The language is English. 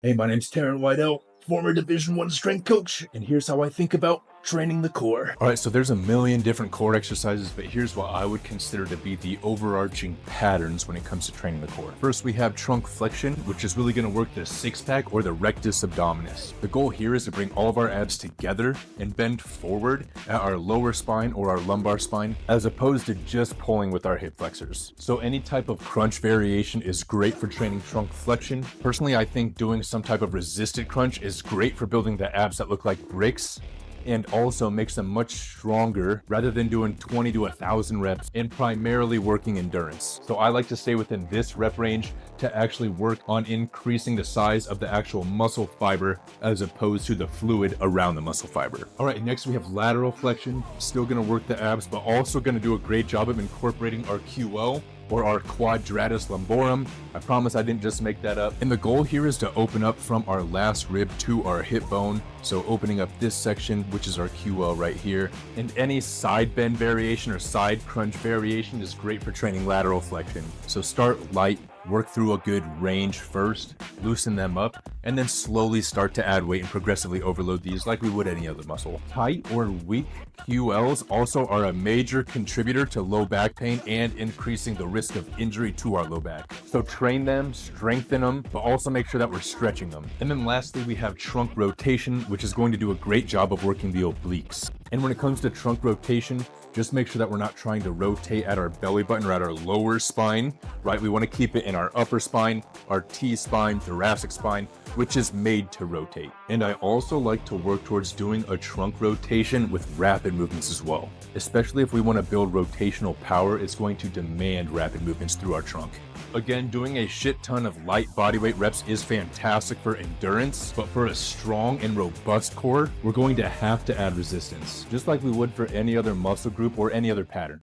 Hey, my name's Taryn Whitell, former Division One strength coach, and here's how I think about training the core. All right, so there's a million different core exercises, but here's what I would consider to be the overarching patterns when it comes to training the core. First, we have trunk flexion, which is really going to work the six-pack or the rectus abdominis. The goal here is to bring all of our abs together and bend forward at our lower spine or our lumbar spine, as opposed to just pulling with our hip flexors. So any type of crunch variation is great for training trunk flexion. Personally, I think doing some type of resisted crunch is great for building the abs that look like bricks, and also makes them much stronger rather than doing 20 to 1,000 reps and primarily working endurance. So I like to stay within this rep range to actually work on increasing the size of the actual muscle fiber as opposed to the fluid around the muscle fiber. All right, next we have lateral flexion. Still gonna work the abs, but also gonna do a great job of incorporating our QL or our quadratus lumborum. I promise I didn't just make that up. And the goal here is to open up from our last rib to our hip bone. So opening up this section, which is our QL right here. And any side bend variation or side crunch variation is great for training lateral flexion. So start light, work through a good range first, loosen them up, and then slowly start to add weight and progressively overload these like we would any other muscle. Tight or weak QLs also are a major contributor to low back pain and increasing the risk of injury to our low back. So train them, strengthen them, but also make sure that we're stretching them. And then lastly, we have trunk rotation, which is going to do a great job of working the obliques. And when it comes to trunk rotation, just make sure that we're not trying to rotate at our belly button or at our lower spine, right? We want to keep it in our upper spine, our T-spine, thoracic spine, which is made to rotate. And I also like to work towards doing a trunk rotation with rapid movements as well. Especially if we want to build rotational power, it's going to demand rapid movements through our trunk. Again, doing a shit ton of light bodyweight reps is fantastic for endurance, but for a strong and robust core, we're going to have to add resistance, just like we would for any other muscle group or any other pattern.